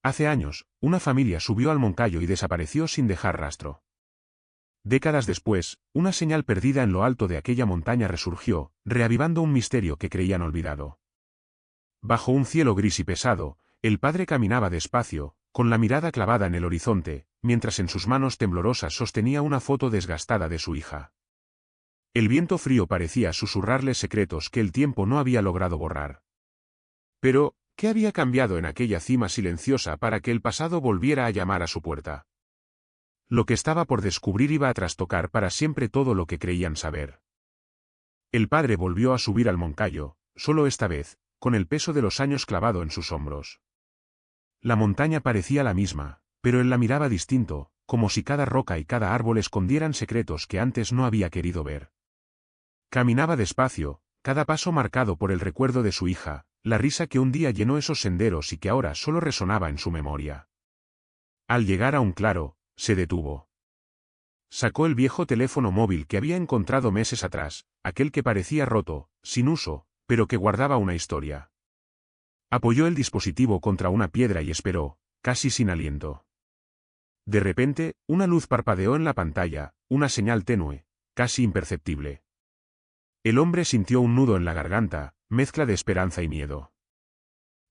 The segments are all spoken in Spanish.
Hace años, una familia subió al Moncayo y desapareció sin dejar rastro. Décadas después, una señal perdida en lo alto de aquella montaña resurgió, reavivando un misterio que creían olvidado. Bajo un cielo gris y pesado, el padre caminaba despacio, con la mirada clavada en el horizonte, mientras en sus manos temblorosas sostenía una foto desgastada de su hija. El viento frío parecía susurrarle secretos que el tiempo no había logrado borrar. Pero, ¿qué había cambiado en aquella cima silenciosa para que el pasado volviera a llamar a su puerta? Lo que estaba por descubrir iba a trastocar para siempre todo lo que creían saber. El padre volvió a subir al Moncayo, solo esta vez, con el peso de los años clavado en sus hombros. La montaña parecía la misma, pero él la miraba distinto, como si cada roca y cada árbol escondieran secretos que antes no había querido ver. Caminaba despacio, cada paso marcado por el recuerdo de su hija, la risa que un día llenó esos senderos y que ahora solo resonaba en su memoria. Al llegar a un claro, se detuvo. Sacó el viejo teléfono móvil que había encontrado meses atrás, aquel que parecía roto, sin uso, pero que guardaba una historia. Apoyó el dispositivo contra una piedra y esperó, casi sin aliento. De repente, una luz parpadeó en la pantalla, una señal tenue, casi imperceptible. El hombre sintió un nudo en la garganta, mezcla de esperanza y miedo.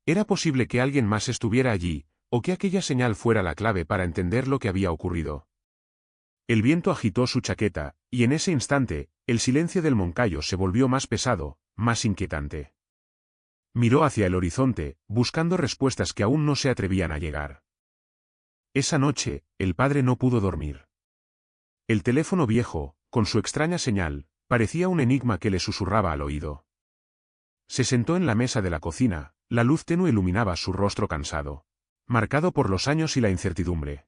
¿Era posible que alguien más estuviera allí, o que aquella señal fuera la clave para entender lo que había ocurrido? El viento agitó su chaqueta, y en ese instante, el silencio del Moncayo se volvió más pesado, más inquietante. Miró hacia el horizonte, buscando respuestas que aún no se atrevían a llegar. Esa noche, el padre no pudo dormir. El teléfono viejo, con su extraña señal, parecía un enigma que le susurraba al oído. Se sentó en la mesa de la cocina, la luz tenue iluminaba su rostro cansado, marcado por los años y la incertidumbre.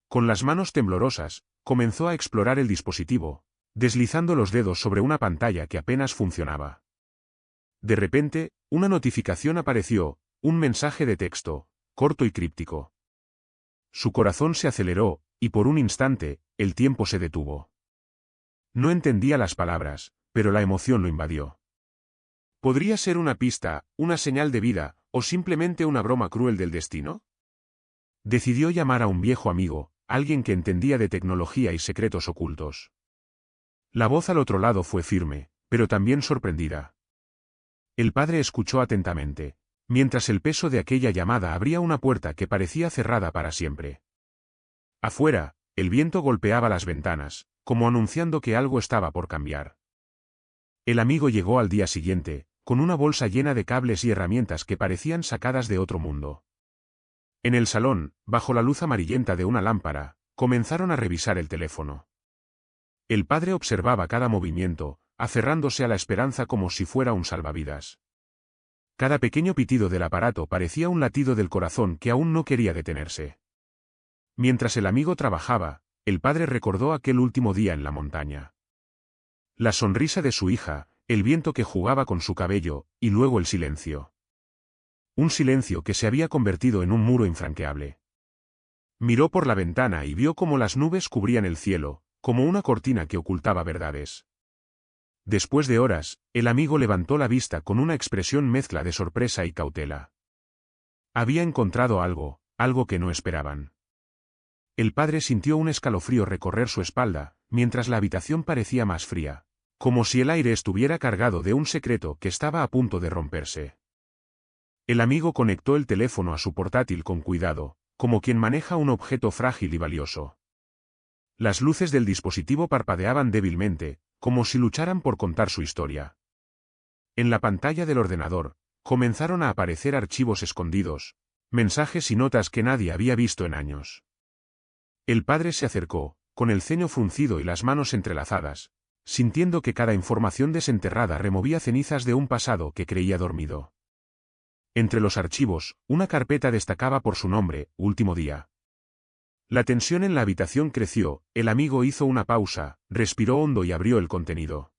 Con las manos temblorosas, comenzó a explorar el dispositivo, deslizando los dedos sobre una pantalla que apenas funcionaba. De repente, una notificación apareció, un mensaje de texto, corto y críptico. Su corazón se aceleró, y por un instante, el tiempo se detuvo. No entendía las palabras, pero la emoción lo invadió. ¿Podría ser una pista, una señal de vida, o simplemente una broma cruel del destino? Decidió llamar a un viejo amigo, alguien que entendía de tecnología y secretos ocultos. La voz al otro lado fue firme, pero también sorprendida. El padre escuchó atentamente, mientras el peso de aquella llamada abría una puerta que parecía cerrada para siempre. Afuera, el viento golpeaba las ventanas, como anunciando que algo estaba por cambiar. El amigo llegó al día siguiente, con una bolsa llena de cables y herramientas que parecían sacadas de otro mundo. En el salón, bajo la luz amarillenta de una lámpara, comenzaron a revisar el teléfono. El padre observaba cada movimiento, aferrándose a la esperanza como si fuera un salvavidas. Cada pequeño pitido del aparato parecía un latido del corazón que aún no quería detenerse. Mientras el amigo trabajaba, el padre recordó aquel último día en la montaña. La sonrisa de su hija, el viento que jugaba con su cabello, y luego el silencio. Un silencio que se había convertido en un muro infranqueable. Miró por la ventana y vio cómo las nubes cubrían el cielo, como una cortina que ocultaba verdades. Después de horas, el amigo levantó la vista con una expresión mezcla de sorpresa y cautela. Había encontrado algo, algo que no esperaban. El padre sintió un escalofrío recorrer su espalda, mientras la habitación parecía más fría, como si el aire estuviera cargado de un secreto que estaba a punto de romperse. El amigo conectó el teléfono a su portátil con cuidado, como quien maneja un objeto frágil y valioso. Las luces del dispositivo parpadeaban débilmente, como si lucharan por contar su historia. En la pantalla del ordenador, comenzaron a aparecer archivos escondidos, mensajes y notas que nadie había visto en años. El padre se acercó, con el ceño fruncido y las manos entrelazadas, sintiendo que cada información desenterrada removía cenizas de un pasado que creía dormido. Entre los archivos, una carpeta destacaba por su nombre, Último Día. La tensión en la habitación creció, el amigo hizo una pausa, respiró hondo y abrió el contenido.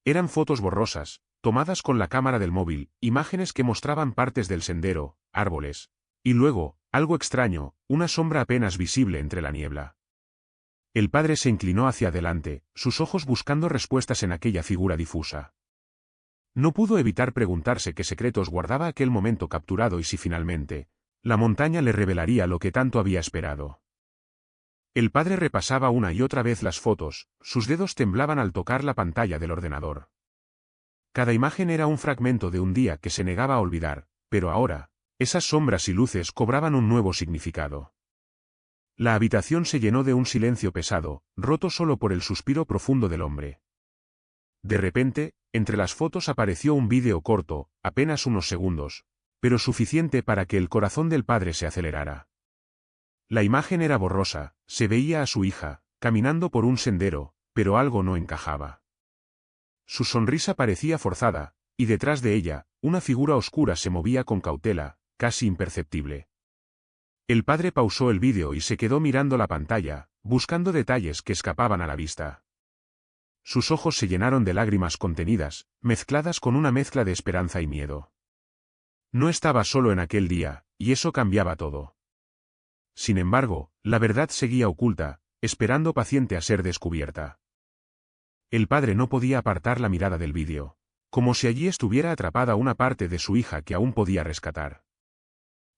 Eran fotos borrosas, tomadas con la cámara del móvil, imágenes que mostraban partes del sendero, árboles. Y luego, algo extraño, una sombra apenas visible entre la niebla. El padre se inclinó hacia adelante, sus ojos buscando respuestas en aquella figura difusa. No pudo evitar preguntarse qué secretos guardaba aquel momento capturado y si finalmente, La montaña le revelaría lo que tanto había esperado. El padre repasaba una y otra vez las fotos, sus dedos temblaban al tocar la pantalla del ordenador. Cada imagen era un fragmento de un día que se negaba a olvidar, pero ahora, esas sombras y luces cobraban un nuevo significado. La habitación se llenó de un silencio pesado, roto solo por el suspiro profundo del hombre. De repente, entre las fotos apareció un vídeo corto, apenas unos segundos, pero suficiente para que el corazón del padre se acelerara. La imagen era borrosa, se veía a su hija, caminando por un sendero, pero algo no encajaba. Su sonrisa parecía forzada, y detrás de ella, una figura oscura se movía con cautela, casi imperceptible. El padre pausó el vídeo y se quedó mirando la pantalla, buscando detalles que escapaban a la vista. Sus ojos se llenaron de lágrimas contenidas, mezcladas con una mezcla de esperanza y miedo. No estaba solo en aquel día, y eso cambiaba todo. Sin embargo, la verdad seguía oculta, esperando paciente a ser descubierta. El padre no podía apartar la mirada del vídeo, como si allí estuviera atrapada una parte de su hija que aún podía rescatar.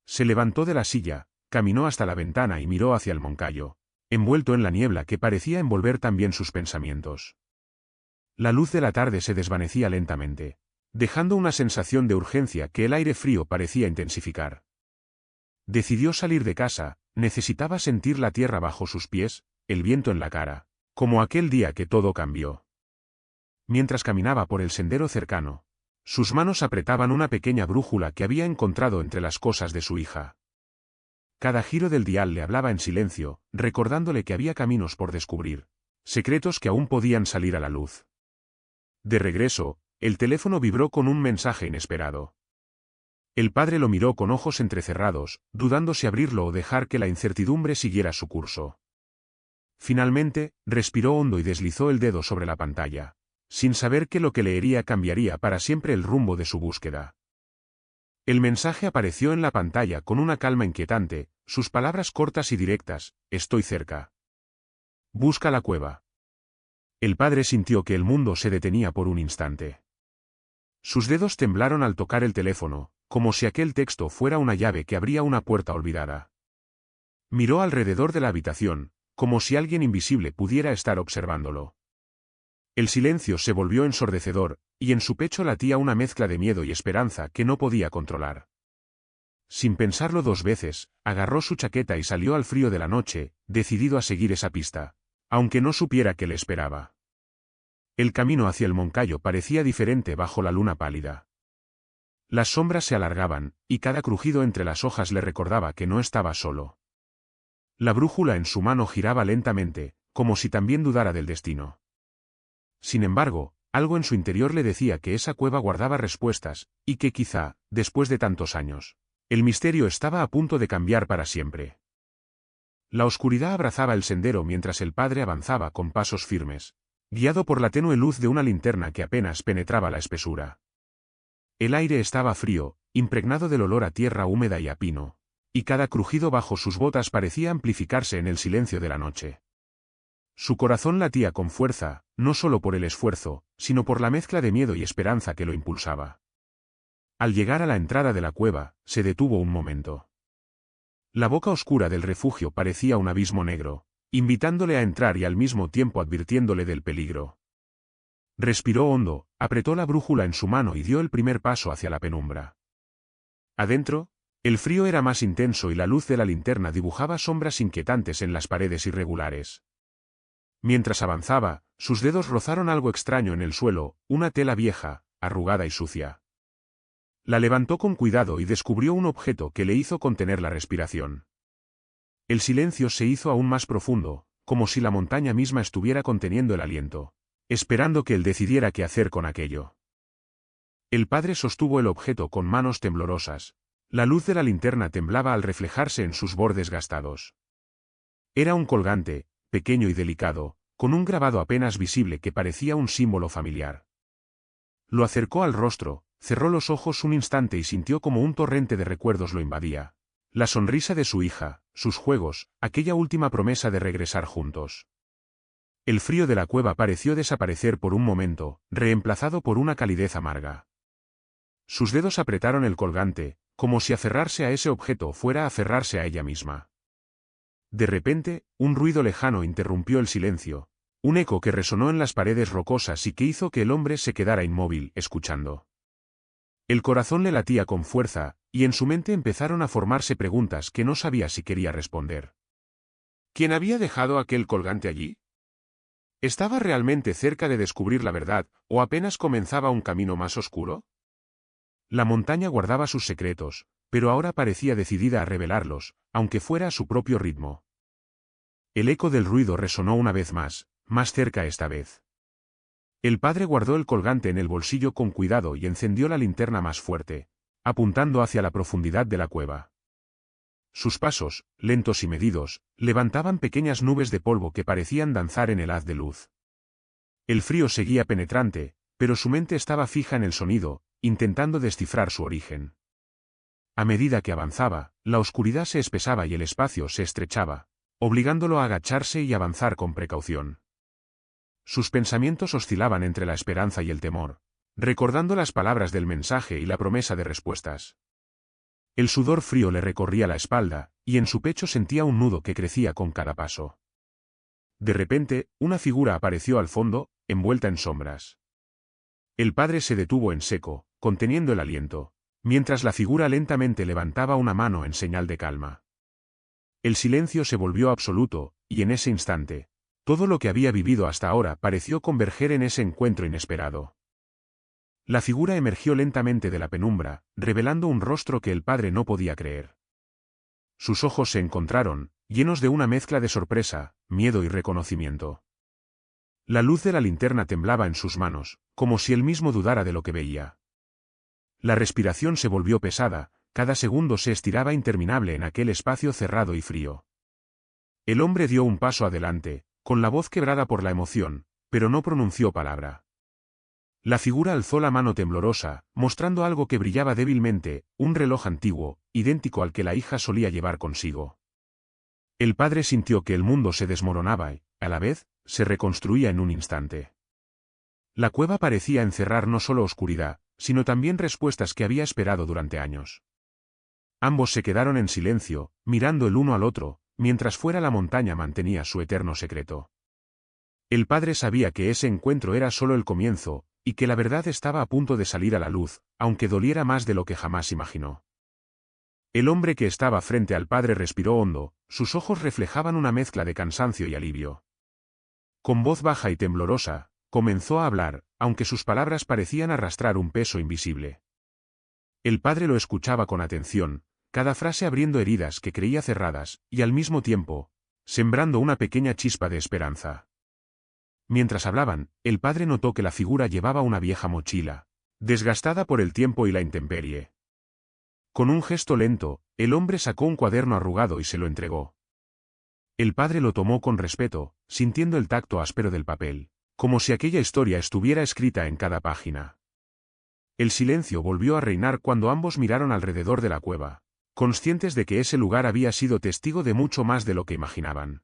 Se levantó de la silla, caminó hasta la ventana y miró hacia el Moncayo, envuelto en la niebla que parecía envolver también sus pensamientos. La luz de la tarde se desvanecía lentamente, dejando una sensación de urgencia que el aire frío parecía intensificar. Decidió salir de casa, necesitaba sentir la tierra bajo sus pies, el viento en la cara, como aquel día que todo cambió. Mientras caminaba por el sendero cercano, sus manos apretaban una pequeña brújula que había encontrado entre las cosas de su hija. Cada giro del dial le hablaba en silencio, recordándole que había caminos por descubrir, secretos que aún podían salir a la luz. De regreso, el teléfono vibró con un mensaje inesperado. El padre lo miró con ojos entrecerrados, dudando si abrirlo o dejar que la incertidumbre siguiera su curso. Finalmente, respiró hondo y deslizó el dedo sobre la pantalla, sin saber que lo que leería cambiaría para siempre el rumbo de su búsqueda. El mensaje apareció en la pantalla con una calma inquietante, sus palabras cortas y directas: estoy cerca. Busca la cueva. El padre sintió que el mundo se detenía por un instante. Sus dedos temblaron al tocar el teléfono, como si aquel texto fuera una llave que abría una puerta olvidada. Miró alrededor de la habitación, como si alguien invisible pudiera estar observándolo. El silencio se volvió ensordecedor, y en su pecho latía una mezcla de miedo y esperanza que no podía controlar. Sin pensarlo dos veces, agarró su chaqueta y salió al frío de la noche, decidido a seguir esa pista, aunque no supiera qué le esperaba. El camino hacia el Moncayo parecía diferente bajo la luna pálida. Las sombras se alargaban, y cada crujido entre las hojas le recordaba que no estaba solo. La brújula en su mano giraba lentamente, como si también dudara del destino. Sin embargo, algo en su interior le decía que esa cueva guardaba respuestas, y que quizá, después de tantos años, el misterio estaba a punto de cambiar para siempre. La oscuridad abrazaba el sendero mientras el padre avanzaba con pasos firmes, guiado por la tenue luz de una linterna que apenas penetraba la espesura. El aire estaba frío, impregnado del olor a tierra húmeda y a pino, y cada crujido bajo sus botas parecía amplificarse en el silencio de la noche. Su corazón latía con fuerza, no solo por el esfuerzo, sino por la mezcla de miedo y esperanza que lo impulsaba. Al llegar a la entrada de la cueva, se detuvo un momento. La boca oscura del refugio parecía un abismo negro, invitándole a entrar y al mismo tiempo advirtiéndole del peligro. Respiró hondo, apretó la brújula en su mano y dio el primer paso hacia la penumbra. Adentro, el frío era más intenso y la luz de la linterna dibujaba sombras inquietantes en las paredes irregulares. Mientras avanzaba, sus dedos rozaron algo extraño en el suelo, una tela vieja, arrugada y sucia. La levantó con cuidado y descubrió un objeto que le hizo contener la respiración. El silencio se hizo aún más profundo, como si la montaña misma estuviera conteniendo el aliento, esperando que él decidiera qué hacer con aquello. El padre sostuvo el objeto con manos temblorosas. La luz de la linterna temblaba al reflejarse en sus bordes gastados. Era un colgante, pequeño y delicado, con un grabado apenas visible que parecía un símbolo familiar. Lo acercó al rostro, cerró los ojos un instante y sintió como un torrente de recuerdos lo invadía. La sonrisa de su hija, sus juegos, aquella última promesa de regresar juntos. El frío de la cueva pareció desaparecer por un momento, reemplazado por una calidez amarga. Sus dedos apretaron el colgante, como si aferrarse a ese objeto fuera aferrarse a ella misma. De repente, un ruido lejano interrumpió el silencio, un eco que resonó en las paredes rocosas y que hizo que el hombre se quedara inmóvil, escuchando. El corazón le latía con fuerza, y en su mente empezaron a formarse preguntas que no sabía si quería responder. ¿Quién había dejado aquel colgante allí? ¿Estaba realmente cerca de descubrir la verdad, o apenas comenzaba un camino más oscuro? La montaña guardaba sus secretos, pero ahora parecía decidida a revelarlos, aunque fuera a su propio ritmo. El eco del ruido resonó una vez más cerca esta vez. El padre guardó el colgante en el bolsillo con cuidado y encendió la linterna más fuerte, apuntando hacia la profundidad de la cueva. Sus pasos, lentos y medidos, levantaban pequeñas nubes de polvo que parecían danzar en el haz de luz. El frío seguía penetrante, pero su mente estaba fija en el sonido, intentando descifrar su origen. A medida que avanzaba, la oscuridad se espesaba y el espacio se estrechaba, obligándolo a agacharse y avanzar con precaución. Sus pensamientos oscilaban entre la esperanza y el temor, recordando las palabras del mensaje y la promesa de respuestas. El sudor frío le recorría la espalda, y en su pecho sentía un nudo que crecía con cada paso. De repente, una figura apareció al fondo, envuelta en sombras. El padre se detuvo en seco, conteniendo el aliento, mientras la figura lentamente levantaba una mano en señal de calma. El silencio se volvió absoluto, y en ese instante, todo lo que había vivido hasta ahora pareció converger en ese encuentro inesperado. La figura emergió lentamente de la penumbra, revelando un rostro que el padre no podía creer. Sus ojos se encontraron, llenos de una mezcla de sorpresa, miedo y reconocimiento. La luz de la linterna temblaba en sus manos, como si él mismo dudara de lo que veía. La respiración se volvió pesada, cada segundo se estiraba interminable en aquel espacio cerrado y frío. El hombre dio un paso adelante, con la voz quebrada por la emoción, pero no pronunció palabra. La figura alzó la mano temblorosa, mostrando algo que brillaba débilmente, un reloj antiguo, idéntico al que la hija solía llevar consigo. El padre sintió que el mundo se desmoronaba y, a la vez, se reconstruía en un instante. La cueva parecía encerrar no solo oscuridad, sino también respuestas que había esperado durante años. Ambos se quedaron en silencio, mirando el uno al otro, mientras fuera la montaña mantenía su eterno secreto. El padre sabía que ese encuentro era solo el comienzo, y que la verdad estaba a punto de salir a la luz, aunque doliera más de lo que jamás imaginó. El hombre que estaba frente al padre respiró hondo, sus ojos reflejaban una mezcla de cansancio y alivio. Con voz baja y temblorosa, comenzó a hablar, aunque sus palabras parecían arrastrar un peso invisible. El padre lo escuchaba con atención, cada frase abriendo heridas que creía cerradas, y al mismo tiempo, sembrando una pequeña chispa de esperanza. Mientras hablaban, el padre notó que la figura llevaba una vieja mochila, desgastada por el tiempo y la intemperie. Con un gesto lento, el hombre sacó un cuaderno arrugado y se lo entregó. El padre lo tomó con respeto, sintiendo el tacto áspero del papel, como si aquella historia estuviera escrita en cada página. El silencio volvió a reinar cuando ambos miraron alrededor de la cueva, conscientes de que ese lugar había sido testigo de mucho más de lo que imaginaban.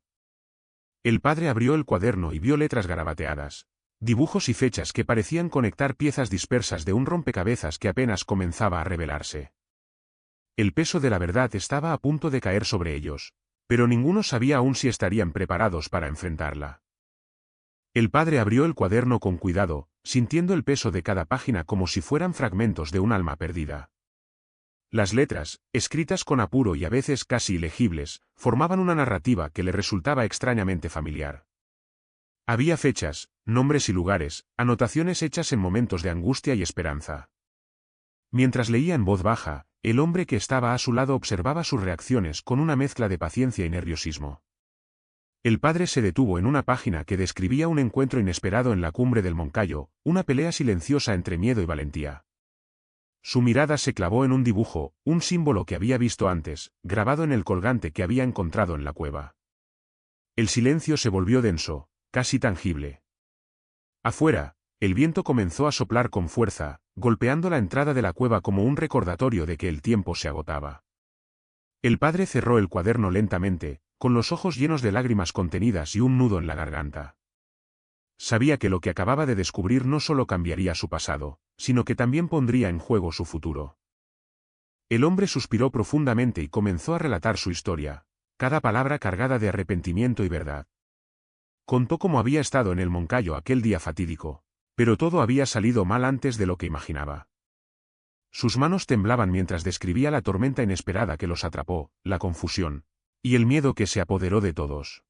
El padre abrió el cuaderno y vio letras garabateadas, dibujos y fechas que parecían conectar piezas dispersas de un rompecabezas que apenas comenzaba a revelarse. El peso de la verdad estaba a punto de caer sobre ellos, pero ninguno sabía aún si estarían preparados para enfrentarla. El padre abrió el cuaderno con cuidado, sintiendo el peso de cada página como si fueran fragmentos de un alma perdida. Las letras, escritas con apuro y a veces casi ilegibles, formaban una narrativa que le resultaba extrañamente familiar. Había fechas, nombres y lugares, anotaciones hechas en momentos de angustia y esperanza. Mientras leía en voz baja, el hombre que estaba a su lado observaba sus reacciones con una mezcla de paciencia y nerviosismo. El padre se detuvo en una página que describía un encuentro inesperado en la cumbre del Moncayo, una pelea silenciosa entre miedo y valentía. Su mirada se clavó en un dibujo, un símbolo que había visto antes, grabado en el colgante que había encontrado en la cueva. El silencio se volvió denso, casi tangible. Afuera, el viento comenzó a soplar con fuerza, golpeando la entrada de la cueva como un recordatorio de que el tiempo se agotaba. El padre cerró el cuaderno lentamente, con los ojos llenos de lágrimas contenidas y un nudo en la garganta. Sabía que lo que acababa de descubrir no solo cambiaría su pasado, sino que también pondría en juego su futuro. El hombre suspiró profundamente y comenzó a relatar su historia, cada palabra cargada de arrepentimiento y verdad. Contó cómo había estado en el Moncayo aquel día fatídico, pero todo había salido mal antes de lo que imaginaba. Sus manos temblaban mientras describía la tormenta inesperada que los atrapó, la confusión, y el miedo que se apoderó de todos.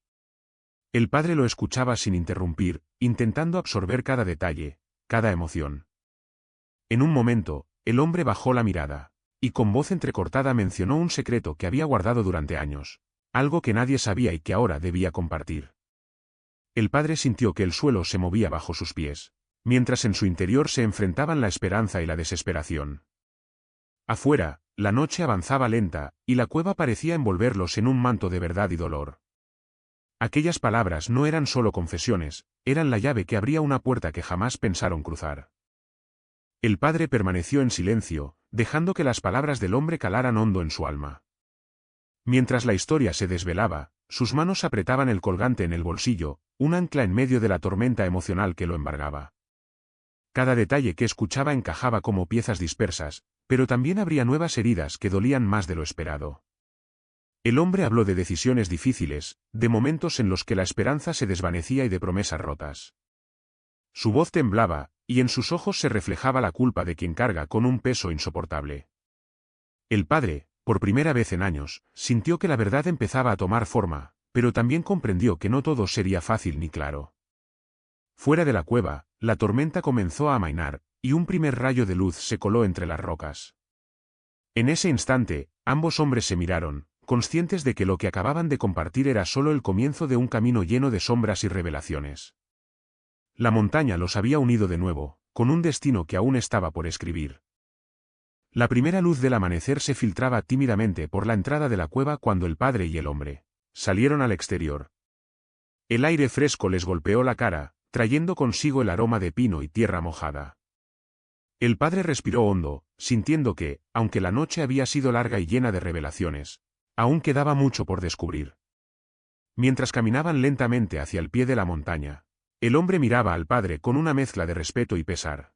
El padre lo escuchaba sin interrumpir, intentando absorber cada detalle, cada emoción. En un momento, el hombre bajó la mirada, y con voz entrecortada mencionó un secreto que había guardado durante años, algo que nadie sabía y que ahora debía compartir. El padre sintió que el suelo se movía bajo sus pies, mientras en su interior se enfrentaban la esperanza y la desesperación. Afuera, la noche avanzaba lenta, y la cueva parecía envolverlos en un manto de verdad y dolor. Aquellas palabras no eran solo confesiones, eran la llave que abría una puerta que jamás pensaron cruzar. El padre permaneció en silencio, dejando que las palabras del hombre calaran hondo en su alma. Mientras la historia se desvelaba, sus manos apretaban el colgante en el bolsillo, un ancla en medio de la tormenta emocional que lo embargaba. Cada detalle que escuchaba encajaba como piezas dispersas, pero también habría nuevas heridas que dolían más de lo esperado. El hombre habló de decisiones difíciles, de momentos en los que la esperanza se desvanecía y de promesas rotas. Su voz temblaba, y en sus ojos se reflejaba la culpa de quien carga con un peso insoportable. El padre, por primera vez en años, sintió que la verdad empezaba a tomar forma, pero también comprendió que no todo sería fácil ni claro. Fuera de la cueva, la tormenta comenzó a amainar, y un primer rayo de luz se coló entre las rocas. En ese instante, ambos hombres se miraron, conscientes de que lo que acababan de compartir era solo el comienzo de un camino lleno de sombras y revelaciones. La montaña los había unido de nuevo, con un destino que aún estaba por escribir. La primera luz del amanecer se filtraba tímidamente por la entrada de la cueva cuando el padre y el hombre salieron al exterior. El aire fresco les golpeó la cara, trayendo consigo el aroma de pino y tierra mojada. El padre respiró hondo, sintiendo que, aunque la noche había sido larga y llena de revelaciones, aún quedaba mucho por descubrir. Mientras caminaban lentamente hacia el pie de la montaña, el hombre miraba al padre con una mezcla de respeto y pesar.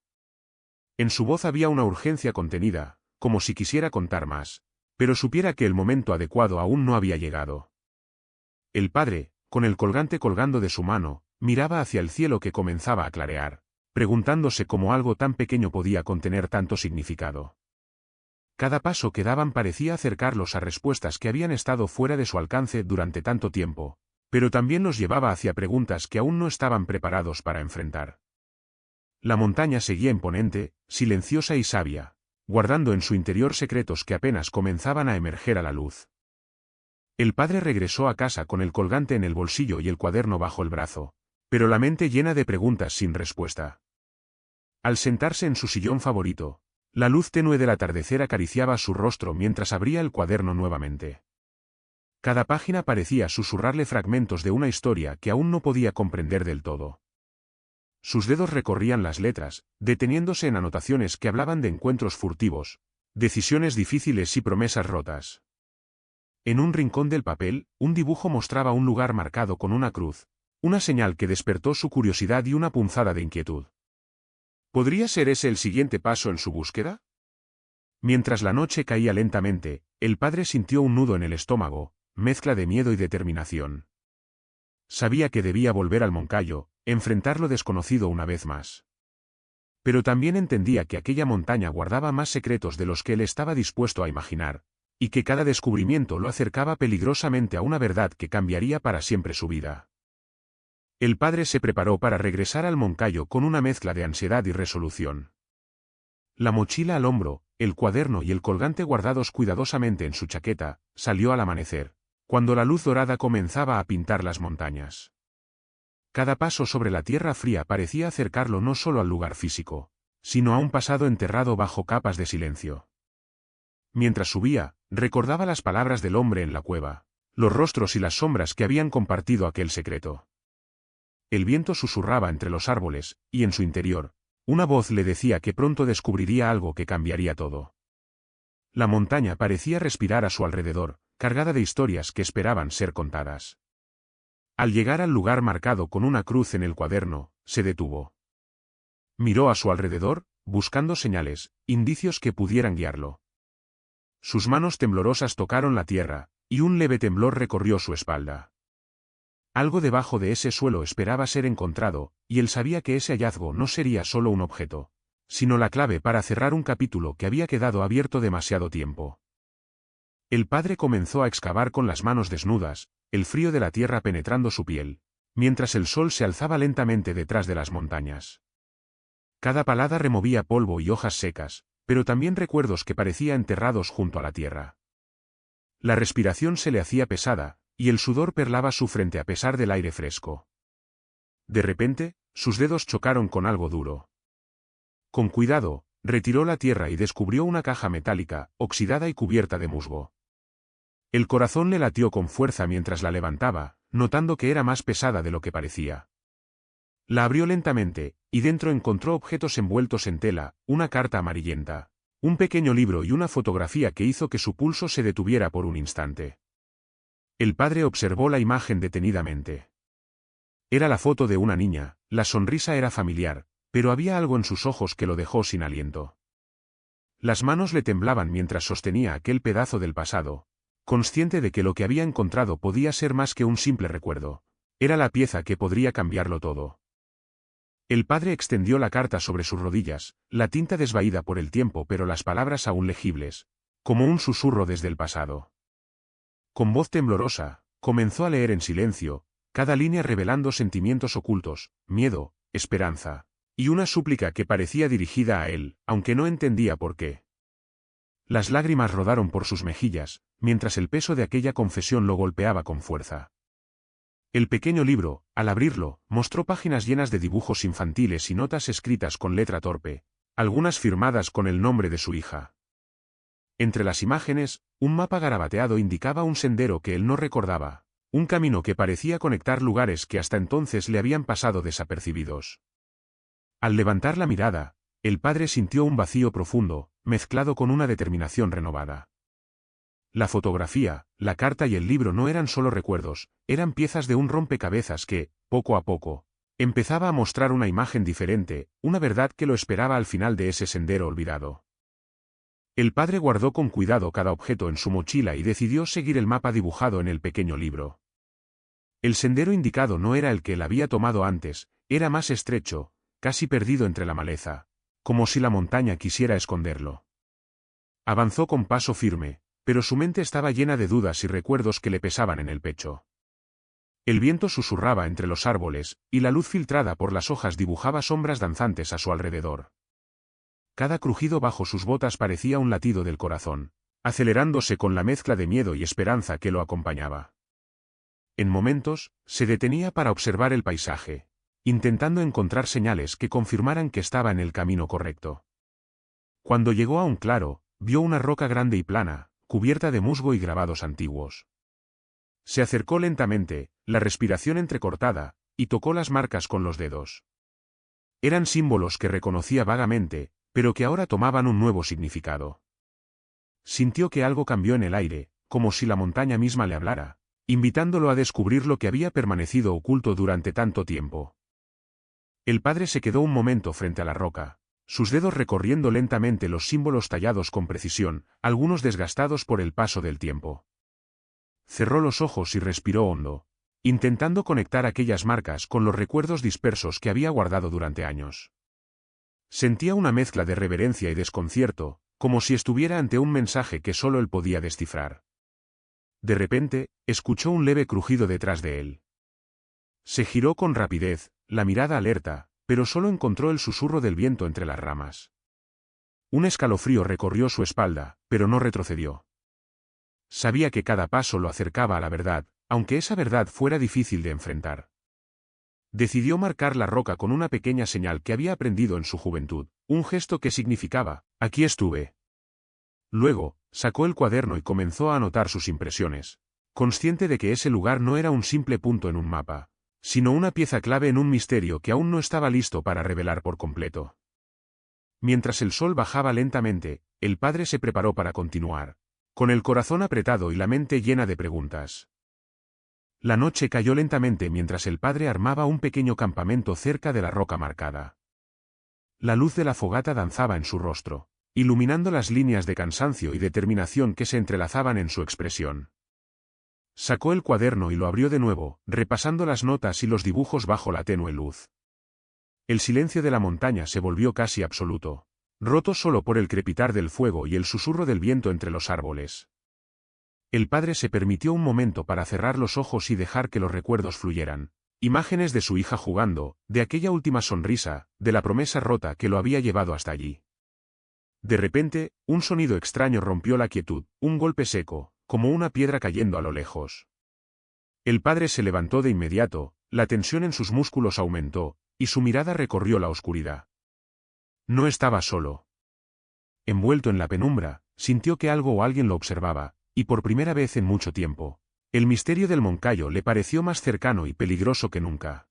En su voz había una urgencia contenida, como si quisiera contar más, pero supiera que el momento adecuado aún no había llegado. El padre, con el colgante colgando de su mano, miraba hacia el cielo que comenzaba a clarear, preguntándose cómo algo tan pequeño podía contener tanto significado. Cada paso que daban parecía acercarlos a respuestas que habían estado fuera de su alcance durante tanto tiempo, pero también los llevaba hacia preguntas que aún no estaban preparados para enfrentar. La montaña seguía imponente, silenciosa y sabia, guardando en su interior secretos que apenas comenzaban a emerger a la luz. El padre regresó a casa con el colgante en el bolsillo y el cuaderno bajo el brazo, pero la mente llena de preguntas sin respuesta. Al sentarse en su sillón favorito, la luz tenue del atardecer acariciaba su rostro mientras abría el cuaderno nuevamente. Cada página parecía susurrarle fragmentos de una historia que aún no podía comprender del todo. Sus dedos recorrían las letras, deteniéndose en anotaciones que hablaban de encuentros furtivos, decisiones difíciles y promesas rotas. En un rincón del papel, un dibujo mostraba un lugar marcado con una cruz, una señal que despertó su curiosidad y una punzada de inquietud. ¿Podría ser ese el siguiente paso en su búsqueda? Mientras la noche caía lentamente, el padre sintió un nudo en el estómago, mezcla de miedo y determinación. Sabía que debía volver al Moncayo, enfrentar lo desconocido una vez más. Pero también entendía que aquella montaña guardaba más secretos de los que él estaba dispuesto a imaginar, y que cada descubrimiento lo acercaba peligrosamente a una verdad que cambiaría para siempre su vida. El padre se preparó para regresar al Moncayo con una mezcla de ansiedad y resolución. La mochila al hombro, el cuaderno y el colgante guardados cuidadosamente en su chaqueta, salió al amanecer, cuando la luz dorada comenzaba a pintar las montañas. Cada paso sobre la tierra fría parecía acercarlo no solo al lugar físico, sino a un pasado enterrado bajo capas de silencio. Mientras subía, recordaba las palabras del hombre en la cueva, los rostros y las sombras que habían compartido aquel secreto. El viento susurraba entre los árboles, y en su interior, una voz le decía que pronto descubriría algo que cambiaría todo. La montaña parecía respirar a su alrededor, cargada de historias que esperaban ser contadas. Al llegar al lugar marcado con una cruz en el cuaderno, se detuvo. Miró a su alrededor, buscando señales, indicios que pudieran guiarlo. Sus manos temblorosas tocaron la tierra, y un leve temblor recorrió su espalda. Algo debajo de ese suelo esperaba ser encontrado, y él sabía que ese hallazgo no sería solo un objeto, sino la clave para cerrar un capítulo que había quedado abierto demasiado tiempo. El padre comenzó a excavar con las manos desnudas, el frío de la tierra penetrando su piel, mientras el sol se alzaba lentamente detrás de las montañas. Cada palada removía polvo y hojas secas, pero también recuerdos que parecían enterrados junto a la tierra. La respiración se le hacía pesada, y el sudor perlaba su frente a pesar del aire fresco. De repente, sus dedos chocaron con algo duro. Con cuidado, retiró la tierra y descubrió una caja metálica, oxidada y cubierta de musgo. El corazón le latió con fuerza mientras la levantaba, notando que era más pesada de lo que parecía. La abrió lentamente, y dentro encontró objetos envueltos en tela, una carta amarillenta, un pequeño libro y una fotografía que hizo que su pulso se detuviera por un instante. El padre observó la imagen detenidamente. Era la foto de una niña, la sonrisa era familiar, pero había algo en sus ojos que lo dejó sin aliento. Las manos le temblaban mientras sostenía aquel pedazo del pasado, consciente de que lo que había encontrado podía ser más que un simple recuerdo. Era la pieza que podría cambiarlo todo. El padre extendió la carta sobre sus rodillas, la tinta desvaída por el tiempo pero las palabras aún legibles, como un susurro desde el pasado. Con voz temblorosa, comenzó a leer en silencio, cada línea revelando sentimientos ocultos, miedo, esperanza, y una súplica que parecía dirigida a él, aunque no entendía por qué. Las lágrimas rodaron por sus mejillas, mientras el peso de aquella confesión lo golpeaba con fuerza. El pequeño libro, al abrirlo, mostró páginas llenas de dibujos infantiles y notas escritas con letra torpe, algunas firmadas con el nombre de su hija. Entre las imágenes, un mapa garabateado indicaba un sendero que él no recordaba, un camino que parecía conectar lugares que hasta entonces le habían pasado desapercibidos. Al levantar la mirada, el padre sintió un vacío profundo, mezclado con una determinación renovada. La fotografía, la carta y el libro no eran solo recuerdos, eran piezas de un rompecabezas que, poco a poco, empezaba a mostrar una imagen diferente, una verdad que lo esperaba al final de ese sendero olvidado. El padre guardó con cuidado cada objeto en su mochila y decidió seguir el mapa dibujado en el pequeño libro. El sendero indicado no era el que él había tomado antes, era más estrecho, casi perdido entre la maleza, como si la montaña quisiera esconderlo. Avanzó con paso firme, pero su mente estaba llena de dudas y recuerdos que le pesaban en el pecho. El viento susurraba entre los árboles, y la luz filtrada por las hojas dibujaba sombras danzantes a su alrededor. Cada crujido bajo sus botas parecía un latido del corazón, acelerándose con la mezcla de miedo y esperanza que lo acompañaba. En momentos, se detenía para observar el paisaje, intentando encontrar señales que confirmaran que estaba en el camino correcto. Cuando llegó a un claro, vio una roca grande y plana, cubierta de musgo y grabados antiguos. Se acercó lentamente, la respiración entrecortada, y tocó las marcas con los dedos. Eran símbolos que reconocía vagamente, pero que ahora tomaban un nuevo significado. Sintió que algo cambió en el aire, como si la montaña misma le hablara, invitándolo a descubrir lo que había permanecido oculto durante tanto tiempo. El padre se quedó un momento frente a la roca, sus dedos recorriendo lentamente los símbolos tallados con precisión, algunos desgastados por el paso del tiempo. Cerró los ojos y respiró hondo, intentando conectar aquellas marcas con los recuerdos dispersos que había guardado durante años. Sentía una mezcla de reverencia y desconcierto, como si estuviera ante un mensaje que solo él podía descifrar. De repente, escuchó un leve crujido detrás de él. Se giró con rapidez, la mirada alerta, pero solo encontró el susurro del viento entre las ramas. Un escalofrío recorrió su espalda, pero no retrocedió. Sabía que cada paso lo acercaba a la verdad, aunque esa verdad fuera difícil de enfrentar. Decidió marcar la roca con una pequeña señal que había aprendido en su juventud, un gesto que significaba, «Aquí estuve». Luego, sacó el cuaderno y comenzó a anotar sus impresiones, consciente de que ese lugar no era un simple punto en un mapa, sino una pieza clave en un misterio que aún no estaba listo para revelar por completo. Mientras el sol bajaba lentamente, el padre se preparó para continuar, con el corazón apretado y la mente llena de preguntas. La noche cayó lentamente mientras el padre armaba un pequeño campamento cerca de la roca marcada. La luz de la fogata danzaba en su rostro, iluminando las líneas de cansancio y determinación que se entrelazaban en su expresión. Sacó el cuaderno y lo abrió de nuevo, repasando las notas y los dibujos bajo la tenue luz. El silencio de la montaña se volvió casi absoluto, roto solo por el crepitar del fuego y el susurro del viento entre los árboles. El padre se permitió un momento para cerrar los ojos y dejar que los recuerdos fluyeran. Imágenes de su hija jugando, de aquella última sonrisa, de la promesa rota que lo había llevado hasta allí. De repente, un sonido extraño rompió la quietud, un golpe seco, como una piedra cayendo a lo lejos. El padre se levantó de inmediato, la tensión en sus músculos aumentó, y su mirada recorrió la oscuridad. No estaba solo. Envuelto en la penumbra, sintió que algo o alguien lo observaba, y por primera vez en mucho tiempo, el misterio del Moncayo le pareció más cercano y peligroso que nunca.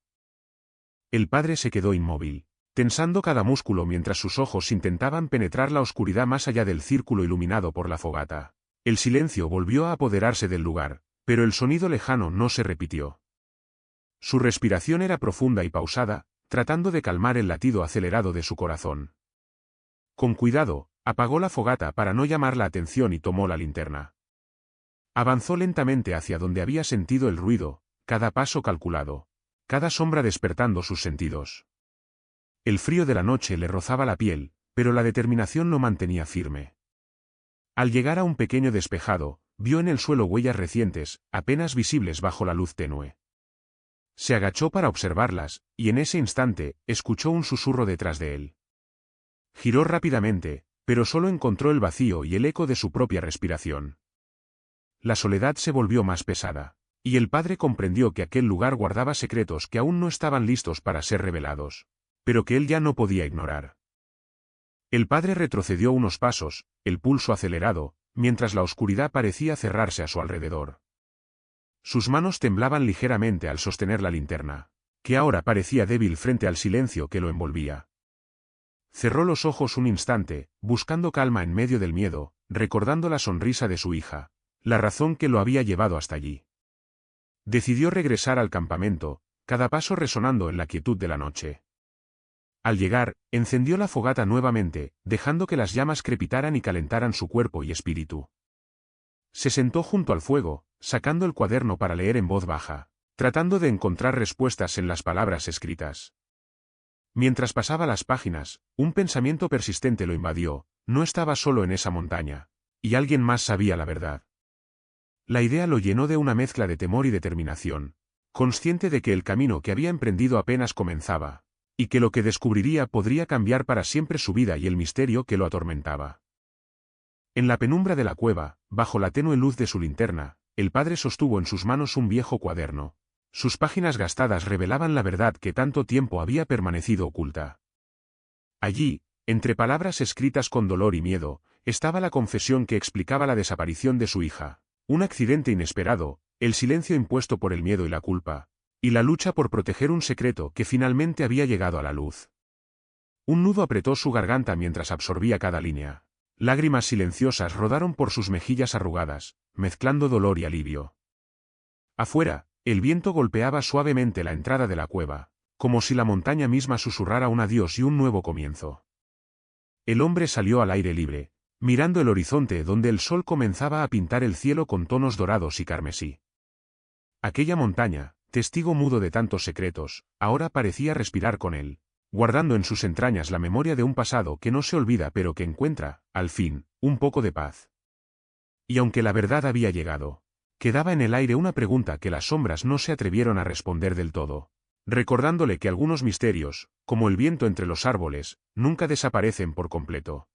El padre se quedó inmóvil, tensando cada músculo mientras sus ojos intentaban penetrar la oscuridad más allá del círculo iluminado por la fogata. El silencio volvió a apoderarse del lugar, pero el sonido lejano no se repitió. Su respiración era profunda y pausada, tratando de calmar el latido acelerado de su corazón. Con cuidado, apagó la fogata para no llamar la atención y tomó la linterna. Avanzó lentamente hacia donde había sentido el ruido, cada paso calculado, cada sombra despertando sus sentidos. El frío de la noche le rozaba la piel, pero la determinación lo mantenía firme. Al llegar a un pequeño despejado, vio en el suelo huellas recientes, apenas visibles bajo la luz tenue. Se agachó para observarlas, y en ese instante, escuchó un susurro detrás de él. Giró rápidamente, pero solo encontró el vacío y el eco de su propia respiración. La soledad se volvió más pesada, y el padre comprendió que aquel lugar guardaba secretos que aún no estaban listos para ser revelados, pero que él ya no podía ignorar. El padre retrocedió unos pasos, el pulso acelerado, mientras la oscuridad parecía cerrarse a su alrededor. Sus manos temblaban ligeramente al sostener la linterna, que ahora parecía débil frente al silencio que lo envolvía. Cerró los ojos un instante, buscando calma en medio del miedo, recordando la sonrisa de su hija, la razón que lo había llevado hasta allí. Decidió regresar al campamento, cada paso resonando en la quietud de la noche. Al llegar, encendió la fogata nuevamente, dejando que las llamas crepitaran y calentaran su cuerpo y espíritu. Se sentó junto al fuego, sacando el cuaderno para leer en voz baja, tratando de encontrar respuestas en las palabras escritas. Mientras pasaba las páginas, un pensamiento persistente lo invadió: no estaba solo en esa montaña, y alguien más sabía la verdad. La idea lo llenó de una mezcla de temor y determinación, consciente de que el camino que había emprendido apenas comenzaba, y que lo que descubriría podría cambiar para siempre su vida y el misterio que lo atormentaba. En la penumbra de la cueva, bajo la tenue luz de su linterna, el padre sostuvo en sus manos un viejo cuaderno. Sus páginas gastadas revelaban la verdad que tanto tiempo había permanecido oculta. Allí, entre palabras escritas con dolor y miedo, estaba la confesión que explicaba la desaparición de su hija, un accidente inesperado, el silencio impuesto por el miedo y la culpa, y la lucha por proteger un secreto que finalmente había llegado a la luz. Un nudo apretó su garganta mientras absorbía cada línea. Lágrimas silenciosas rodaron por sus mejillas arrugadas, mezclando dolor y alivio. Afuera, el viento golpeaba suavemente la entrada de la cueva, como si la montaña misma susurrara un adiós y un nuevo comienzo. El hombre salió al aire libre, mirando el horizonte donde el sol comenzaba a pintar el cielo con tonos dorados y carmesí. Aquella montaña, testigo mudo de tantos secretos, ahora parecía respirar con él, guardando en sus entrañas la memoria de un pasado que no se olvida pero que encuentra, al fin, un poco de paz. Y aunque la verdad había llegado, quedaba en el aire una pregunta que las sombras no se atrevieron a responder del todo, recordándole que algunos misterios, como el viento entre los árboles, nunca desaparecen por completo.